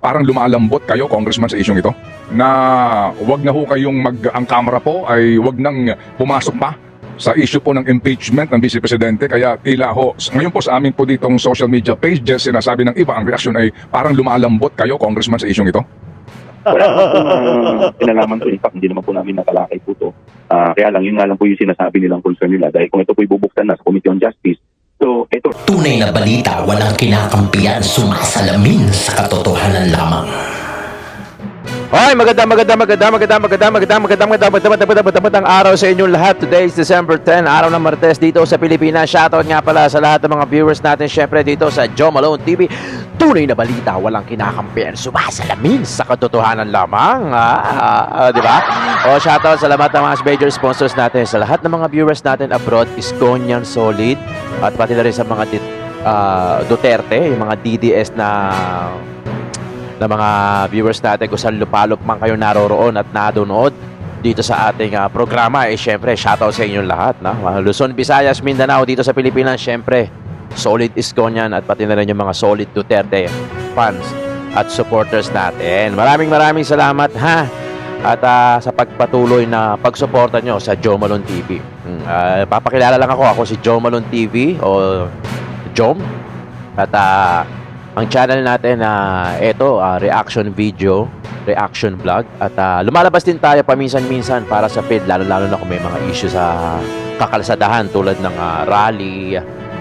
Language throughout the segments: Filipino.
parang lumalambot kayo, Congressman, sa isyong ito? Na wag na ho kayong ang camera po ay wag nang pumasok pa sa issue po ng impeachment ng Vice Presidente. Kaya tila ho, ngayon po sa amin po ditong social media pages, sinasabi ng iba, ang reaksyon ay parang lumalambot kayo, Congressman, sa isyong ito? Wala naman po kinalaman to. In fact, hindi naman po namin nakalakay po to. Kaya lang, yun nga lang po yung sinasabi nilang concern nila. Dahil kung ito po ibubuksan na sa Committee on Justice, so ito. Tunay na balita, walang kinakampiyan, sumasalamin sa katotohanan lamang. Hoy, magandang araw sa inyong lahat. Today is December 10, araw ng Martes dito sa Pilipinas. Shoutout nga pala sa lahat ng mga viewers natin, syempre dito sa Joe Malone TV. Tunay na balita, walang kinakampihan, sumasalamin sa katotohanan lamang. Di ba? Shoutout sa lahat ng mga major sponsors natin, sa lahat ng mga viewers natin abroad, Iskonyan Solid, at pati na rin sa mga Duterte, yung mga DDS na mga viewers natin kung saan lupalop man kayo naroroon at nadunood dito sa ating programa. Syempre, shoutout sa inyong lahat. Luzon, Visayas, Mindanao, dito sa Pilipinas, syempre, solid Iskonyan at pati na rin yung mga solid Duterte fans at supporters natin. Maraming salamat ha. At sa pagpatuloy na pagsuporta nyo sa Joe Malone TV. Papakilala lang ako si Joe Malone TV o Jom. At ang channel natin ito, reaction video, reaction vlog. At lumalabas din tayo paminsan-minsan para sa feed, lalo-lalo na kung may mga issue sa kakalsadahan tulad ng rally,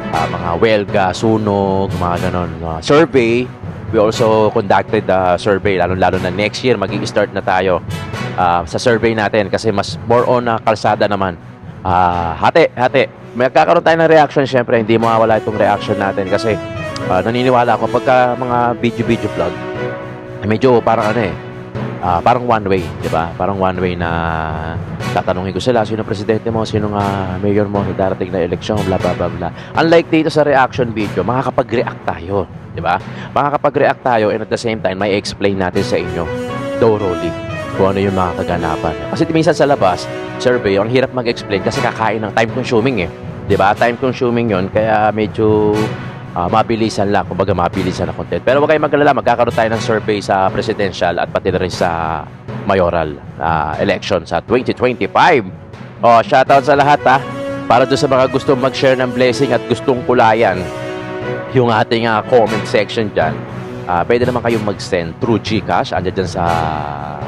mga welga, sunog, mga ganon. Survey, we also conducted the survey, lalo-lalo na next year, mag-i-start na tayo sa survey natin kasi mas more on kalsada naman. Hati. May kakaroon tayo ng reaction, syempre, hindi mawawala itong reaction natin kasi naniniwala ako pagka mga video vlog medyo parang parang one way, di ba? Parang one way na tatanungin ko sila, sino presidente mo, sino mayor mo sa darating na eleksyon, bla bla bla bla. Unlike dito sa reaction video, makakapag-react tayo, di ba? Makakapag-react tayo and at the same time may explain natin sa inyo thoroughly kung ano yung mga kaganapan. Kasi minsan sa labas, survey, ang hirap mag-explain kasi kakain ng time consuming di ba? Time consuming yon, kaya medyo mabilisan lang, kumbaga mabilisan na content. Pero huwag kayong mag-alala, magkakaroon tayo ng survey sa presidential at pati na rin sa mayoral election sa 2025. Shoutout sa lahat para doon sa mga gustong mag-share ng blessing at gustong kulayan yung ating comment section dyan. Pwede naman kayong mag-send through GCash, andyan dyan sa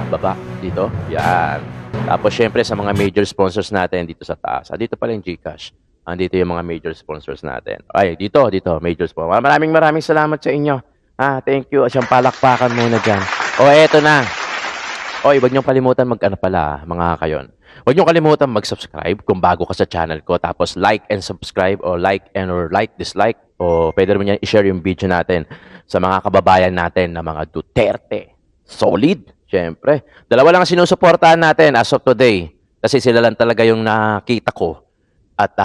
baba, dito. Yan. Tapos syempre sa mga major sponsors natin dito sa taas. Dito pala yung GCash. Andito yung mga major sponsors natin. Ay, dito, major sponsors. Maraming salamat sa inyo. Thank you. Siyang palakpakan muna dyan. Eto na. Huwag niyong kalimutan mga kayon. Huwag niyong kalimutan mag-subscribe kung bago ka sa channel ko. Tapos like and subscribe or dislike. O pwede rin niya i-share yung video natin sa mga kababayan natin na mga Duterte. Solid, syempre. Dalawa lang ang sinusuportahan natin as of today. Kasi sila lang talaga yung nakita ko. At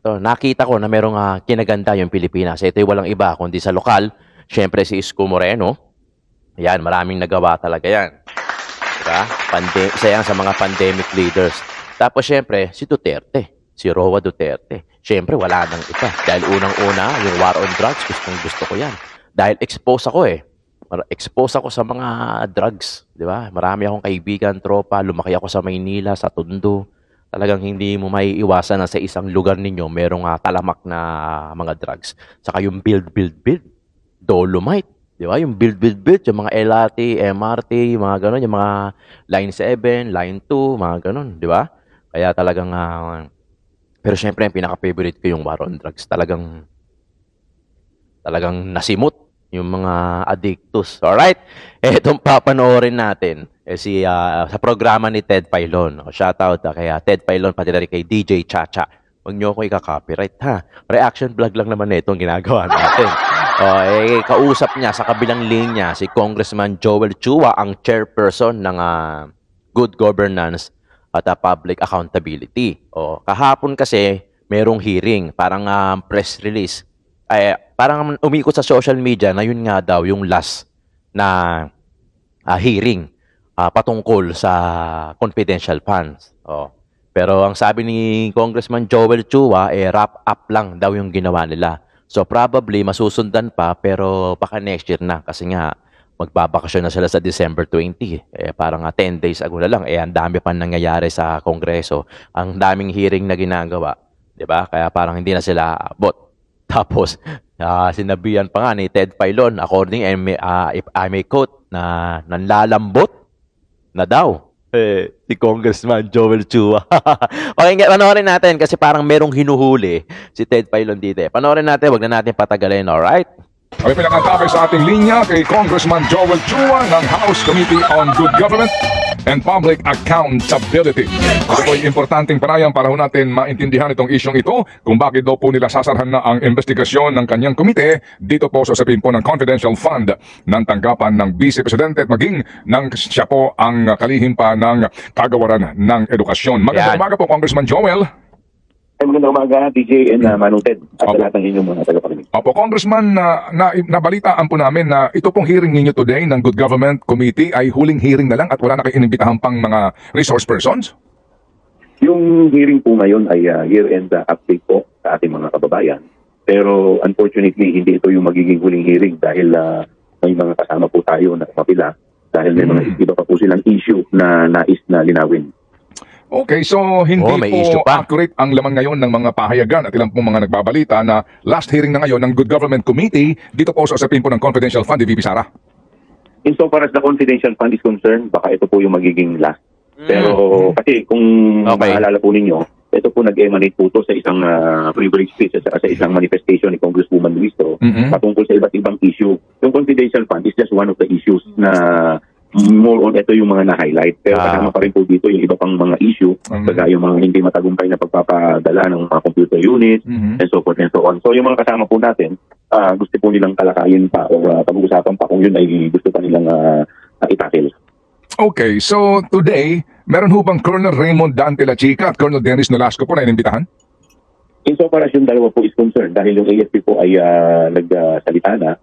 nakita ko na merong kinaganda yung Pilipinas. Ito yung walang iba kundi sa lokal. Siyempre si Isko Moreno. Yan, maraming nagawa talaga yan. Diba? Isa yan sa mga pandemic leaders. Tapos siyempre si Duterte. Si Roa Duterte. Siyempre wala nang iba. Dahil unang-una yung war on drugs, gusto ko yan. Dahil expose ako sa mga drugs, di ba? Marami akong kaibigan, tropa, lumaki ako sa Maynila, sa Tondo. Talagang hindi mo maiiwasan na sa isang lugar ninyo merong talamak na mga drugs. Saka yung build. Dolomite, di ba? Yung build, yung mga LRT, MRT, mga ganon, yung mga Line 7, Line 2, mga ganon, di ba? Kaya talagang, pero syempre, yung pinaka-favorite ko yung war on drugs. Talagang nasimot yung mga addictus. Alright? Itong papanoorin natin sa programa ni Ted Filon. Shoutout kay Ted Filon, pati na rin kay DJ Chacha. Huwag nyo ako ika-copyright Reaction vlog lang naman itong ginagawa natin. Kausap niya sa kabilang linya si Congressman Joel Chua, ang chairperson ng Good Governance at Public Accountability. Kahapon kasi merong hearing, parang press release. Parang umikot sa social media na yun nga daw yung last na hearing patungkol sa confidential funds. Pero ang sabi ni Congressman Joel Chua, wrap up lang daw yung ginawa nila. So probably masusundan pa pero baka next year na kasi nga magbabakasyon na sila sa December 20. Eh, parang 10 days ago na lang. Eh, ang dami pa nangyayari sa Kongreso. Ang daming hearing na ginagawa. 'Di ba? Kaya parang hindi na sila aabot. Tapos, sinabihan pa nga ni Ted Filon, according if I may quote, na nanlalambot na daw. Si Congressman Joel Chua. Okay, panoorin natin kasi parang merong hinuhuli si Ted Filon dito. Panoorin natin, wag na natin patagalin, alright? May pinakantapay sa ating linya kay Congressman Joel Chua ng House Committee on Good Government and Public Accountability. Ito po ay importanteng panayam para ho natin maintindihan itong isyong ito kung bakit daw po nila sasarhan na ang investigasyon ng kanyang komite dito po sa usapin po ng confidential fund ng tanggapan ng Vice Presidente at maging ng siya po ang kalihim pa ng kagawaran ng edukasyon. Magandang Yan. umaga po, Congressman Joel. Magandang umaga, DJ and Manuted at Opo. sa lahat ng inyong mga tagapakinig. Opo, Congressman, nabalitaan po namin na ito pong hearing ninyo today ng Good Government Committee ay huling hearing na lang at wala na kayo inimbitahan pang mga resource persons? Yung hearing po ngayon ay year-end update po sa ating mga kababayan. Pero unfortunately, hindi ito yung magiging huling hearing dahil may mga kasama po tayo na kapila dahil may mga iba pa po silang issue na nais na linawin. Okay, so hindi may issue po pa. accurate ang laman ngayon ng mga pahayagan at ilang pong mga nagbabalita na last hearing na ngayon ng Good Government Committee dito po sa usapin po ng confidential fund ni VP Sara. Insofar as the confidential fund is concerned, baka ito po yung magiging last. Pero kasi kung Okay. maalala po ninyo, ito po nag-emanate po to sa isang privilege speech sa isang manifestation ni Congresswoman Luisto patungkol sa iba't ibang issue. Yung confidential fund is just one of the issues na more on ito yung mga na-highlight. Pero kasama pa rin po dito yung iba pang mga issue, kagaya yung mga hindi matagumpay na pagpapadala ng mga computer units, and so forth and so on. So yung mga kasama po natin, gusto po nilang kalakayin pa o pag-uusapan pa kung yun ay gusto pa nilang itatil. Okay, so today, meron ho bang Colonel Raymond Dante La Chica at Colonel Dennis Nolasco po na inimbitahan? Insofar as yung dalawa po is concerned, dahil yung AFP po ay nagsalita na,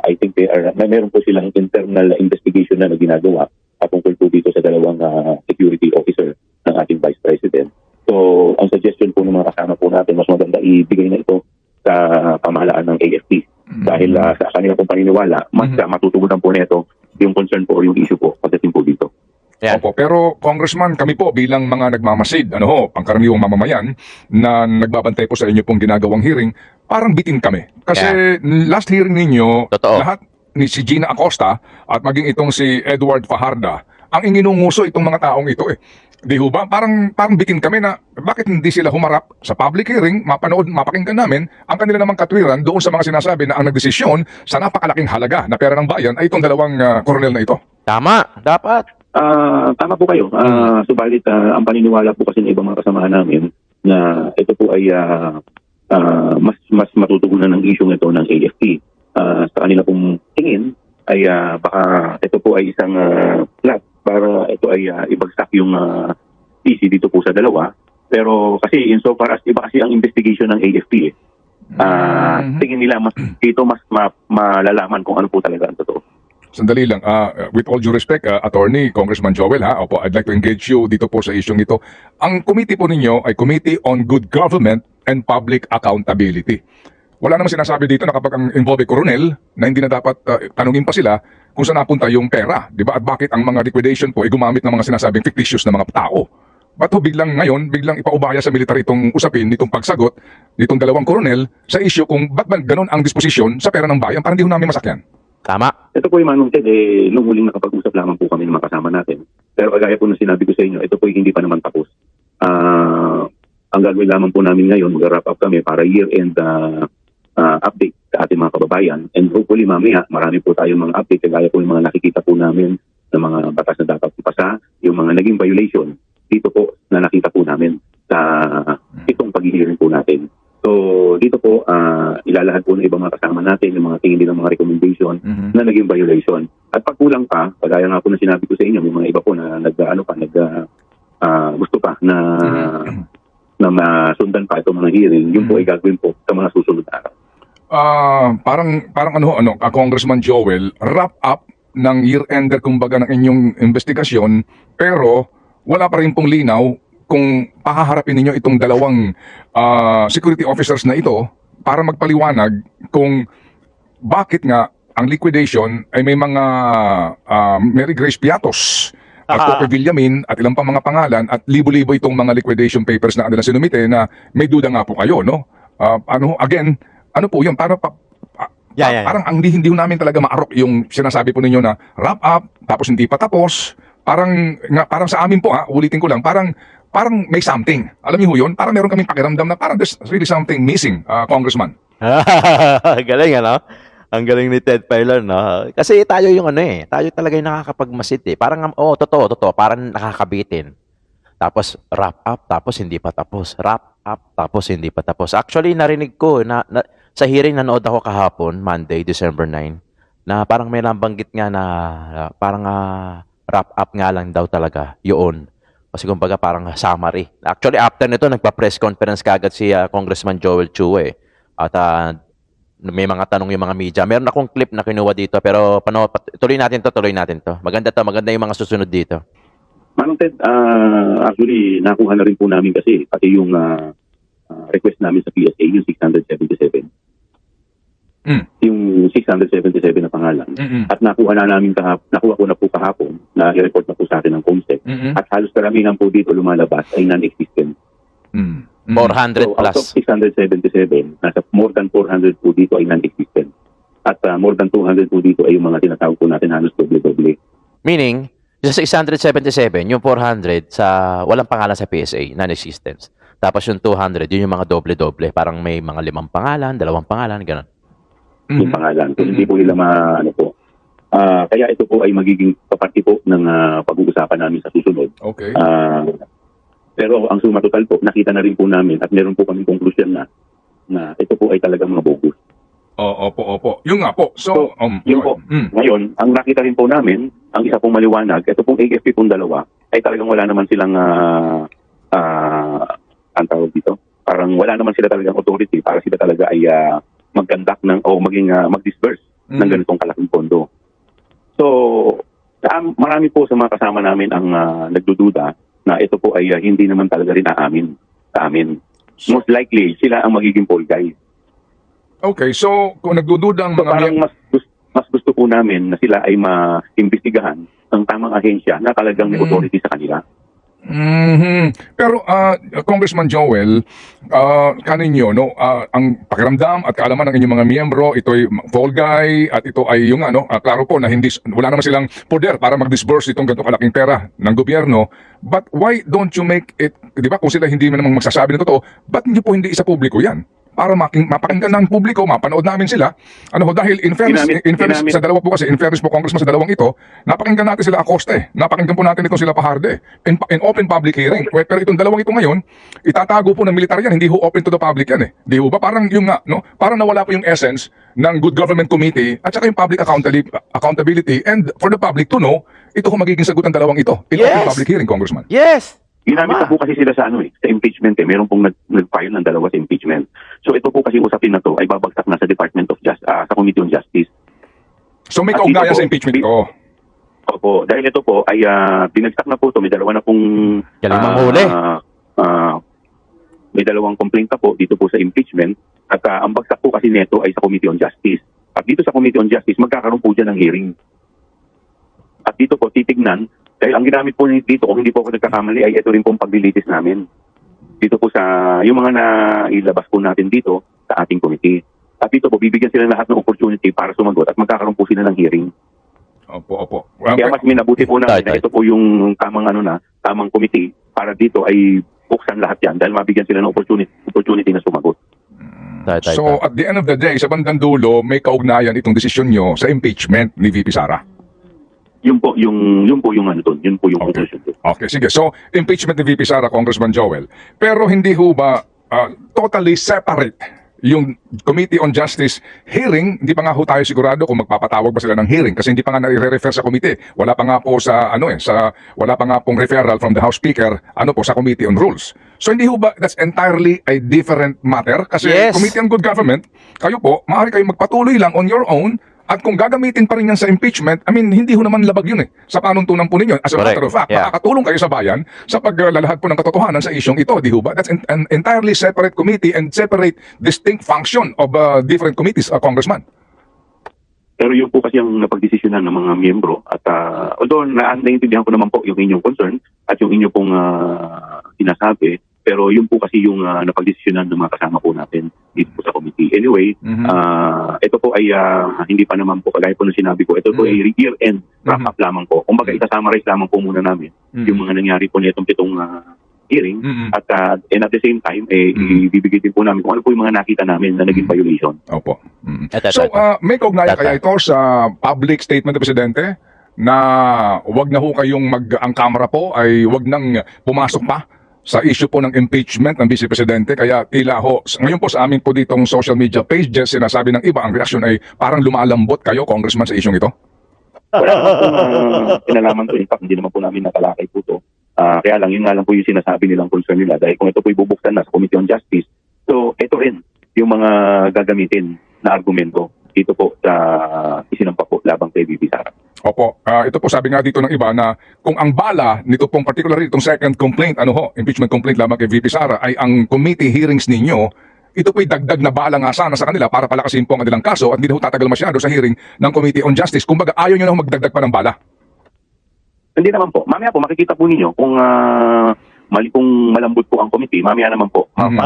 I think meron po silang internal investigation na ginagawa patungkol po dito sa dalawang security officer ng ating Vice President. So, ang suggestion po ng mga kasama po natin, mas maganda ibigay na ito sa pamahalaan ng AFP. Dahil sa kanila pong paniniwala, mas matutugunan po nito yung concern po o yung issue po pagdating po dito. Yan. Opo, pero Congressman, kami po bilang mga nagmamasid, pangkaraniwang mamamayan na nagbabantay po sa inyo pong ginagawang hearing, parang bitin kami. Kasi last hearing ninyo, Totoo. lahat ni si Gina Acosta at maging itong si Edward Fajarda, ang inginunguso itong mga taong ito eh. Di ho ba? Parang bitin kami na bakit hindi sila humarap sa public hearing, mapakinggan namin ang kanila namang katwiran doon sa mga sinasabi na ang nagdesisyon sa napakalaking halaga na pera ng bayan ay itong dalawang koronel na ito. Tama, dapat. Tama po kayo. Subalit, ang paniniwala po kasi ng ibang mga kasamahan namin na ito po ay mas matutugunan ng issue ito ng AFP. Sa kanila pong tingin ay baka ito po ay isang plot para ito ay ibagsak yung PC dito po sa dalawa. Pero kasi insofar as iba kasi ang investigation ng AFP tingin nila mas malalaman kung ano po talaga ang totoo. Sandali lang, with all due respect, Attorney, Congressman Joel, opo, I'd like to engage you dito po sa isyong ito. Ang committee po ninyo ay Committee on Good Government and Public Accountability. Wala namang sinasabi dito na kapag ang involved coronel, na hindi na dapat tanungin pa sila kung saan napunta yung pera, di ba? At bakit ang mga liquidation po ay gumamit ng mga sinasabing fictitious na mga tao. Ba't ho biglang ngayon, biglang ipaubaya sa military itong usapin, nitong pagsagot, nitong dalawang koronel, sa issue kung ba't ba ganun ang disposisyon sa pera ng bayan para hindi ho namin masakyan? Tama. Ito po yung Manong Ted, nung huling nakapag-usap lamang po kami ng mga kasama natin. Pero kagaya po ng sinabi ko sa inyo, ito po hindi pa naman tapos. Ang gagawin lamang po namin ngayon, mag-wrap up kami para year-end update sa ating mga kababayan. And hopefully mamaya, marami po tayong mga update, kagaya po yung mga nakikita po namin ng mga batas na dapat ipasa, yung mga naging violation, dito po na nakita po namin sa itong pag-hearing po natin. So, dito po, ilalahat po ng ibang mga kasama natin, yung mga tingin nilang mga recommendation na naging violation. At pag kulang pa, kagaya nga po na sinabi ko sa inyo, may mga iba po na gusto pa na masundan pa itong mga hearing, yun po ay gagawin po sa mga susunod na araw. Parang Congressman Joel, wrap up ng year-ender kumbaga ng inyong investigasyon, pero wala pa rin pong linaw kung pahaharapin ninyo itong dalawang security officers na ito para magpaliwanag kung bakit nga ang liquidation ay may mga Mary Grace Piatos at Coco Villamin at ilang pang mga pangalan at libo-libo itong mga liquidation papers na kanila sinumite na may duda nga po kayo, no? Ano po yun? Parang ang hindi ho namin talaga maarok yung sinasabi po ninyo na wrap up, tapos hindi pa tapos. Parang sa amin po ulitin ko lang, parang may something. Alam niyo ho yun? Parang meron kaming pakiramdam na parang there's really something missing, Congressman. Galing, ano? Ang galing ni Ted Pailon, no? Kasi tayo yung tayo talaga yung nakakapagmasid eh. Parang, totoo, parang nakakabitin. Tapos, wrap up, tapos hindi pa tapos. Wrap up, tapos hindi pa tapos. Actually, narinig ko, sa hearing nanood ako kahapon, Monday, December 9, na parang may nabanggit nga na parang wrap up nga lang daw talaga, yun. Kasi kumbaga parang summary. Actually, after nito, nagpa-press conference kagad si Congressman Joel Chue. At may mga tanong yung mga media. Meron akong clip na kinuha dito, pero tuloy natin to. Maganda yung mga susunod dito. Manong Ted, actually, nakuha na rin po namin kasi pati yung request namin sa PSA, yung 677. Yung 677 na pangalan. At nakuha ko na po kahapon na i-report na po sa atin ng COMSEC. At halos karamihan po dito lumalabas ay non-existent. 400 So, plus. out of 677, nasa more than 400 po dito ay non-existent. At more than 200 po dito ay yung mga tinatawag po natin halos doble-doble. Meaning, sa 677, yung 400 sa walang pangalan sa PSA, non-existence. Tapos yung 200, yun yung mga doble-doble. Parang may mga 5 pangalan, 2 pangalan, gano'n. Yung pangalan. So, hindi po nila kaya ito po ay magiging kaparti po ng pag-uusapan namin sa susunod. Okay. Pero ang suma total po, nakita na rin po namin at meron po kaming conclusion na ito po ay talagang mga bogus. Opo. Yung nga po. So, yun po. Ngayon, ang nakita rin po namin, ang isa pong maliwanag, ito pong AFP pong dalawa, ay talagang wala naman silang, ang tawag dito, parang wala naman sila talagang authority para sila talaga ay mag-conduct mag-disperse ng ganitong kalaking pondo. So, marami po sa mga kasama namin ang nagdududa na ito po ay hindi naman talaga rin aamin sa amin. Most likely, sila ang magiging fall guys. Okay, so kung nagdududang So, mga parang mas gusto po namin na sila ay ma-imbestigahan ng tamang ahensya na talagang may authority sa kanila. Pero Congressman Joel, kaninyo ang pakiramdam at kaalaman ng inyong mga miyembro, ito ay fall guy at ito ay yung klaro po na wala naman silang poder para mag-disburse itong ganito kalaking pera ng gobyerno. But why don't you make it, di ba, kung sila hindi naman magsasabi ng totoo, ba't niyo po hindi isa publiko yan? Para mapakinggan ng publiko, mapanood namin sila. Dahil in fairness sa dalawa po kasi, in fairness po, Congressman, sa dalawang ito, napakinggan natin sila Acosta napakinggan po natin itong sila Pajarde in open public hearing. Pero itong dalawang ito ngayon, itatago po ng militar yan, hindi ho open to the public yan Di ho ba? Parang yung parang nawala po yung essence ng Good Government Committee at saka yung public accountability and for the public to know, ito ho magiging sagot ng dalawang ito in open public hearing, Congressman. Yes! Ginamit na po kasi sila sa sa impeachment Meron pong nag-file ng dalawa sa impeachment. So ito po kasi usapin na to ay babagsak na sa Department of Justice, sa Committee on Justice. So may At kaugnayan dito sa po, impeachment ito. Opo, dahil ito po ay binagsak na po ito. May dalawa na pong Galing manghuli. may dalawang complaint na po dito po sa impeachment. At ang bagsak po kasi neto ay sa Committee on Justice. At dito sa Committee on Justice, magkakaroon po dyan ng hearing. At dito po titignan, dahil ang ginamit po dito, kung hindi po ako nagkakamali, ay ito rin pong paglilitis namin. Dito po yung mga nailabas po natin dito sa ating committee. At dito po, bibigyan sila lahat ng opportunity para sumagot at magkakaroon po sila ng hearing. Opo. Kaya mas minabuti po namin na ito po yung tamang committee para dito ay buksan lahat yan dahil mabigyan sila ng opportunity na sumagot. So at the end of the day, sa bandang dulo, may kaugnayan itong desisyon nyo sa impeachment ni VP Sara. Yun po yung conclusion. Okay, sige. So, impeachment ni VP Sara, Congressman Joel. Pero hindi ho ba totally separate yung Committee on Justice hearing? Hindi pa nga ho tayo sigurado kung magpapatawag ba sila ng hearing kasi hindi pa nga nare-refer sa committee. Wala pa nga po wala pa nga pong referral from the House Speaker sa Committee on Rules. So hindi ho ba that's entirely a different matter? Kasi Yes. Committee on Good Government, kayo po, maaari kayong magpatuloy lang on your own At kung gagamitin pa rin yan sa impeachment, I mean, hindi ho naman labag yun sa panuntunan po ninyo. As a Correct. matter of fact, Yeah. makakatulong kayo sa bayan sa paglalahad po ng katotohanan sa isyong ito, di ho ba? That's an entirely separate committee and separate distinct function of different committees, Congressman. Pero yun po kasi ang napagdesisyonan ng mga miyembro at although naiintindihan ko naman po yung inyong concern at yung inyo pong sinasabi, pero yun po kasi yung napagdesisyonan ng mga kasama po natin dito po sa committee. Anyway, ito po ay hindi pa naman po kagaya po ng sinabi ko, ito po ay year-end wrap-up lamang po. Kumbaga, isa-summarize lamang po muna namin yung mga nangyari po nitong pitong hearing at and at the same time, ibibigay din po namin kung ano po yung mga nakita namin na naging violation. Opo. Eto. May kaugnayan kaya ito sa public statement ng Presidente na wag na ho kayong ang Kamara po ay wag nang pumasok pa sa issue po ng impeachment ng Vice Presidente. Kaya tila ho, ngayon po sa amin po ditong social media pages, sinasabi ng iba, ang reaksyon ay parang lumalambot kayo, Congressman, sa isyong ito. Wala naman po kinalaman to. In fact, hindi naman po namin nakalakay po to. Kaya lang, yun nga lang po yung sinasabi nilang concern nila. Dahil kung ito po ibubuksan na sa Committee on Justice, so ito rin yung mga gagamitin na argumento dito po sa isinampa po labang kay VP Sara. Opo, ito po sabi nga dito ng iba na kung ang bala nito pong particularly itong second complaint, impeachment complaint lamang kay VP Sara ay ang committee hearings ninyo, ito po'y dagdag na bala nga sana sa kanila para palakasin po ang kanilang kaso at hindi na ho tatagal masyado sa hearing ng Committee on Justice. Kumbaga ayaw nyo na ho magdagdag pa ng bala. Hindi naman po. Mamaya po makikita po ninyo kung kung malambot po ang committee, mamaya naman po. Kung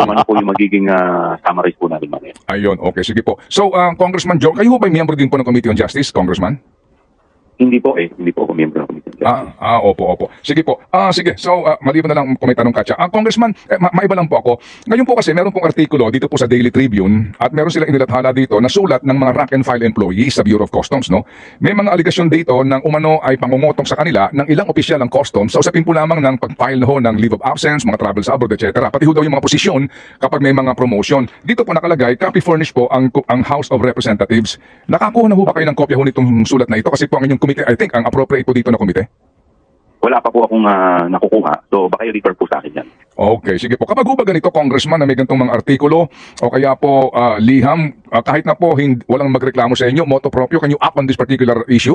ano po yung magiging summarize po namin mamaya. Ayun, okay, sige po. So, Congressman Joe, kayo ho ba'y miyembro din po ng Committee on Justice, Congressman? Hindi po hindi po ako miyembro ng Committee on Justice. Opo. Sige po. Sige. So, maliban na lang kung may tanong ka siya. Congressman, maiba lang po ako. Ngayon po kasi meron pong artikulo dito po sa Daily Tribune at meron silang inilathala dito na sulat ng mga rank and file employees sa Bureau of Customs, no? May mga aligasyon dito ng umano ay pangungutong sa kanila ng ilang opisyal ng Customs sa usapin po lamang ng pag-file ho ng leave of absence, mga travel sa abroad, etc. Pati ho daw yung mga posisyon kapag may mga promotion. Dito po nakalagay, copy furnish po ang House of Representatives. Nakakuha na ho ba kayo ng kopya ho nitong sulat na ito? Kasi po ang inyong committee, I think, ang appropriate po dito na komite. Wala pa po akong nakukuha. So baka i-refer po sa akin yan. Okay, sige po. Kapag ba ganito, Congressman, na may ganitong mga artikulo o kaya po liham, kahit na po walang magreklamo sa inyo, moto proprio, can you up on this particular issue?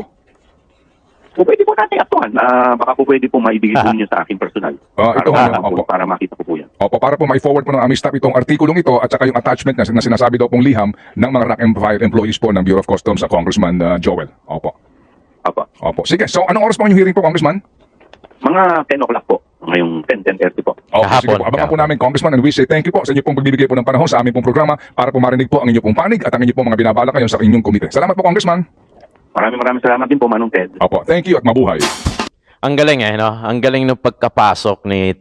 So pwede po natin aktuhan. Baka po pwede po maibigay po ninyo sa akin personal. Ito, opo. Para makita ko po yan. Opo, para po ma-forward po ng aming staff itong artikulong ito at saka yung attachment na sinasabi daw pong liham ng mga rank and file employees po ng Bureau of Customs sa Congressman Joel. Opo. Sige, so anong oras po yung hearing po, Congressman? Mga 10 o'clock po. Ngayong 10:30 po. Okay, sige po. Abangan po namin, Congressman, and we say thank you po sa inyo pong pagbibigay po ng panahon sa aming pong programa para po marinig po ang inyong pong panig at ang inyong pong mga binabala kayo sa inyong komite. Salamat po, Congressman. Maraming salamat din po, Manong Ted. Opo, thank you at mabuhay. Ang galing no? Ang galing ng pagkapasok ni,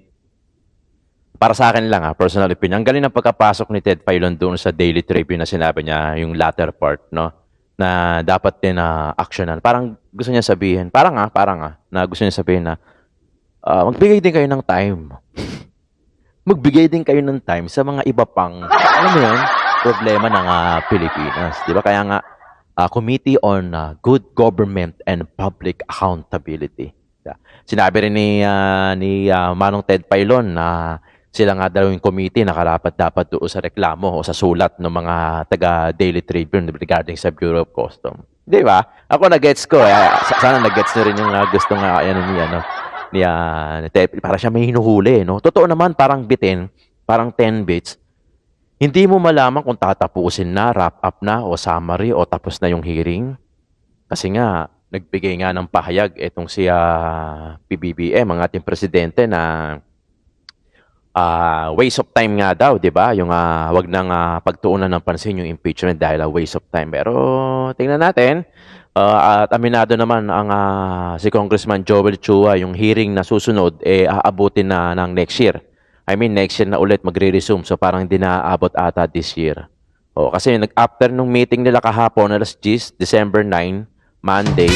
para sa akin lang personal opinion, ang galing ng pagkapasok ni Ted Filon doon sa Daily Tribune na sinabi niya, yung latter part, no? Na dapat din actionan. Parang gusto niya sabihin, na gusto niya sabihin na magbigay din kayo ng time. Magbigay din kayo ng time sa mga iba pang, alam mo yun, problema ng Pilipinas. Di ba? Kaya nga, Committee on Good Government and Public Accountability. Sinabi rin ni Manong Ted Filon na sila nga daw yung committee na dapat doon sa reklamo o sa sulat ng mga taga Daily Tribune regarding sa Bureau of Customs. Di ba? Ako na-gets ko. Sana na-gets nyo rin yung gustong ni Ted. Para siya may hinuhuli. No? Totoo naman, parang bitin, parang 10 bits. Hindi mo malaman kung tatapusin na, wrap up na, o summary, o tapos na yung hearing. Kasi nga, nagbigay nga ng pahayag itong si PBBM, ang ating presidente, na waste of time nga daw, di ba? Yung wag nang pagtuunan ng pansin yung impeachment dahil waste of time. Pero tingnan natin, at aminado naman ang si Congressman Joel Chua, yung hearing na susunod, aabutin na ng next year. I mean, next year na ulit magre-resume. So parang hindi na aabot ata this year. Kasi after nung meeting nila kahapon, alas 10, December 9, Monday,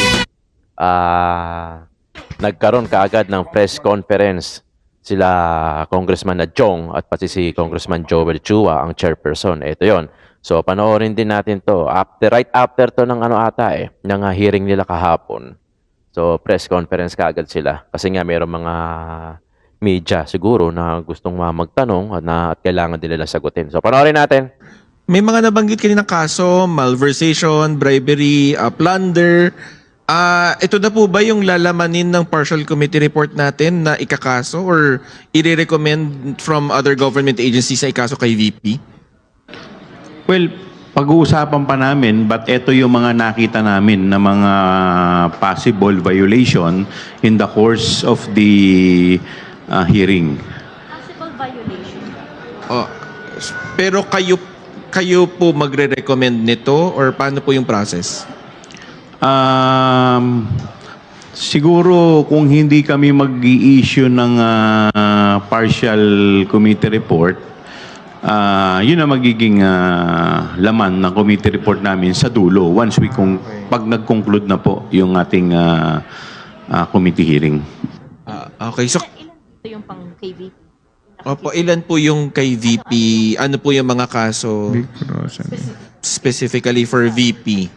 nagkaroon kaagad ng press conference sila Congressman Jong at pati si Congressman Joel Chua, ang chairperson. Ito yon. So panoorin din natin to. Right after to ng ng hearing nila kahapon. So press conference kaagad sila. Kasi nga mayroong mga media siguro na gustong magtanong at kailangan din nila sagutin. So panoorin natin. may mga nabanggit kaninang kaso, malversation, bribery, plunder. Ito na po ba yung lalamanin ng partial committee report natin na ikakaso or i-recommend from other government agencies na ikaso kay VP? Well, pag-uusapan pa namin, but ito yung mga nakita namin na mga possible violation in the course of the hearing. Possible violation. Oh, pero kayo po magre-recommend nito or paano po yung process? Siguro kung hindi kami mag-i-issue ng partial committee report, yun ang magiging laman ng committee report namin sa dulo once pag nag-conclude na po yung ating committee hearing. Okay, so Ilan dito yung pang KVP? opo, ilan po yung kay VP? Ano po yung mga kaso specifically for VP?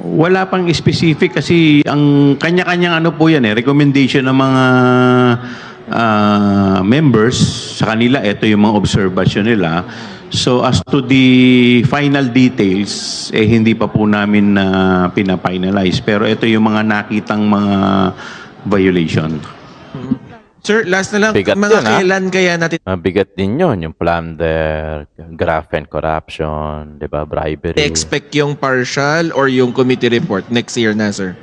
Wala pang specific kasi ang kanya-kanyang ano po yan recommendation ng mga members sa kanila, ito yung mga observation nila. So as to the final details, hindi pa po namin pina-finalize. Pero ito yung mga nakitang mga violation. Sir, last na lang, Bigat mga yun, ha? kailan kaya natin Mabigat din yun, yung plunder, graft and corruption, di ba, bribery. expect yung partial or yung committee report next year na, sir?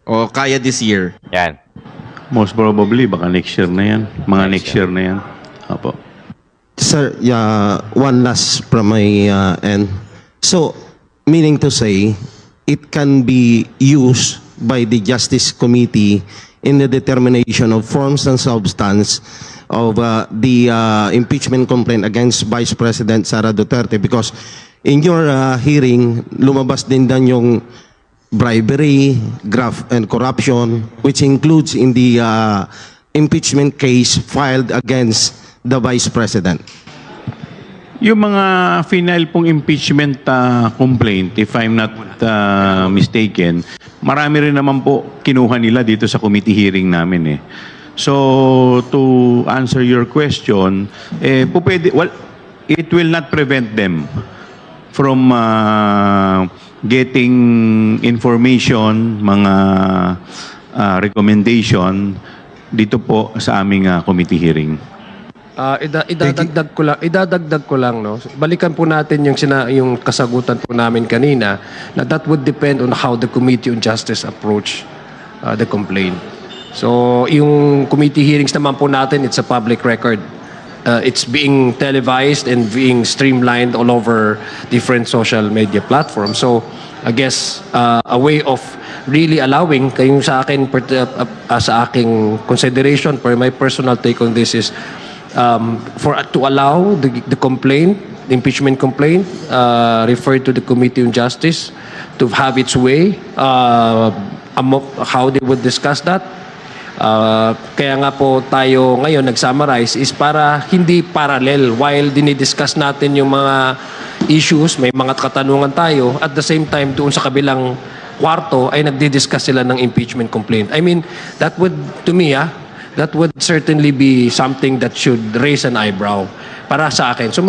O kaya this year? Yan. Most probably, baka next year na yan. Mga next year na yan. Opo. Sir, yeah, one last from my end. So, meaning to say, it can be used by the Justice Committee in the determination of forms and substance of the impeachment complaint against Vice President Sara Duterte, because in your hearing, lumabas din dan yung bribery, graft and corruption, which includes in the impeachment case filed against the Vice President. Yung mga final pong impeachment complaint, if I'm not mistaken, marami rin naman po kinuha nila dito sa committee hearing namin. So, to answer your question, it will not prevent them from getting information, mga recommendation dito po sa aming committee hearing. Idadagdag ko lang, no. Balikan po natin yung kasagutan po namin kanina, na that would depend on how the Committee on Justice approach the complaint. So yung committee hearings naman po natin, it's a public record. It's being televised and being streamlined all over different social media platforms. So I guess a way of really allowing kayong sa aking consideration, for my personal take on this is to allow the complaint, the impeachment complaint, referred to the Committee on Justice to have its way, how they would discuss that. Kaya nga po tayo ngayon nag-summarize is para hindi parallel while dinidiscuss natin yung mga issues, may mga katanungan tayo, at the same time doon sa kabilang kwarto ay nagdi-discuss sila ng impeachment complaint. I mean, that would, to me, that would certainly be something that should raise an eyebrow para sa akin. So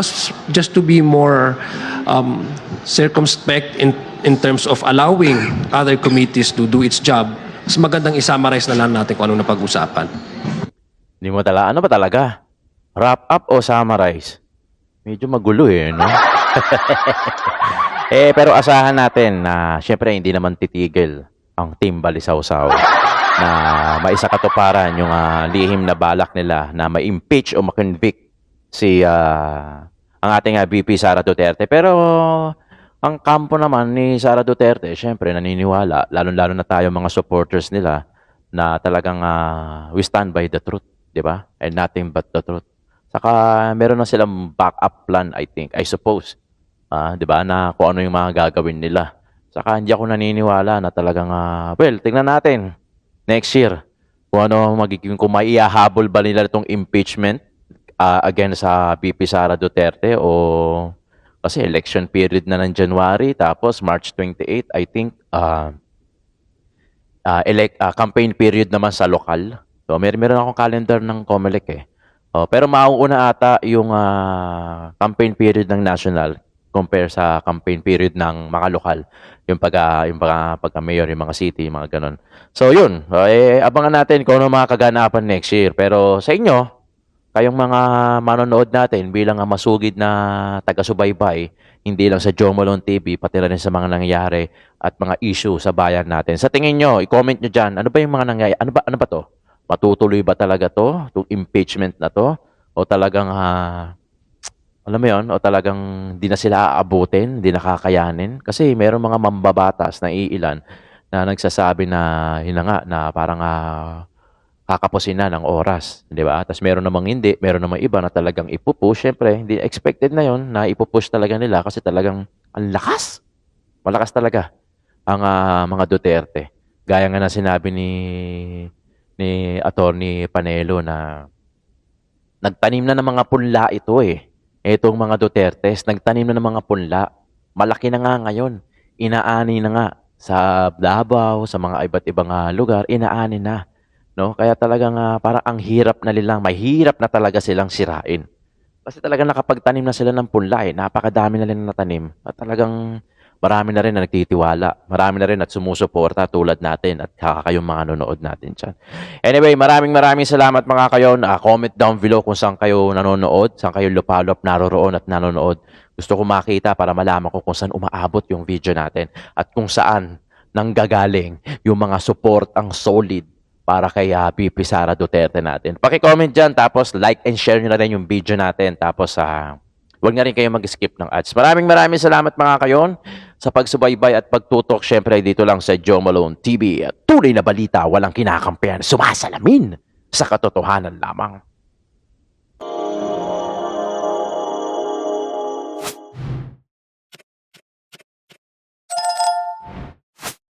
just to be more circumspect in terms of allowing other committees to do its job, mas magandang i-summarize na lang natin kung anong napag-usapan. Hindi mo ano ba talaga? Wrap up o summarize? Medyo magulo no? Pero asahan natin na syempre hindi naman titigil ang Team Balisawsaw na maisakatuparan yung lihim na balak nila na ma-impeach o ma-convict si ang ating VP Sara Duterte. Pero ang kampo naman ni Sara Duterte, syempre naniniwala, lalo-lalo na tayo mga supporters nila, na talagang we stand by the truth, di ba? And nothing but the truth. Saka meron na silang backup plan, I suppose. Di ba? Na kung ano yung mga gagawin nila. Saka hindi ako naniniwala na talagang, well, tingnan natin next year kung ano magiging, kung maihahabol ba nila itong impeachment against sa VP Sara Duterte, o kasi election period na ng January, tapos March 28, I think, campaign period naman sa lokal. So, meron akong calendar ng COMELEC Oh, pero mauuna ata yung campaign period ng national compare sa campaign period ng mga lokal. Yung pagka mayor, yung mga city, mga ganun. So yun, abangan natin kung ano mga kaganapan next year. Pero sa inyo, kayong mga manonood natin bilang masugid na taga-subaybay, hindi lang sa Joe Malone TV, pati na rin sa mga nangyayari at mga issue sa bayan natin. Sa tingin nyo, i-comment nyo dyan, ano ba yung mga nangyayari? Ano ba to? Matutuloy ba talaga to? Itong impeachment na to? O talagang, alam mo yon, o talagang di na sila aabutin, di nakakayanin? Kasi meron mga mambabatas na iilan na nagsasabi na, yun na nga, na parang kakapusin na ng oras, di ba? Tapos meron namang hindi, meron namang iba na talagang ipupush. Siyempre, hindi expected na yon na ipupush talaga nila kasi talagang ang lakas. Malakas talaga ang mga Duterte. Gaya nga na sinabi ni Attorney Panelo na nagtanim na ng mga punla ito eh. Itong mga Dutertes, nagtanim na ng mga punla. Malaki na nga ngayon. Inaani na nga sa Davao, sa mga iba't ibang lugar, inaani na. No? Kaya talagang parang ang hirap na nilang, mahirap na talaga silang sirain. Kasi talagang nakapagtanim na sila ng punla eh. Napakadami na nilang natanim. At talagang marami na rin na nagtitiwala. Marami na rin at sumusuporta tulad natin at kayong mga nanonood natin dyan. Anyway, maraming salamat mga kayo. Comment down below kung saan kayo nanonood, saan kayo lupalop naroroon at nanonood. Gusto ko makita para malaman ko kung saan umaabot yung video natin at kung saan nanggagaling yung mga support ang solid para kay VP Sara Duterte natin. Paki-comment dyan, tapos like and share nyo na rin yung video natin. Tapos huwag na rin kayo mag-skip ng ads. Maraming salamat mga kayon sa pagsubaybay at pagtutok. Syempre dito lang sa Joe Malone TV. Tunay na balita, walang kinakampihan, sumasalamin sa katotohanan lamang.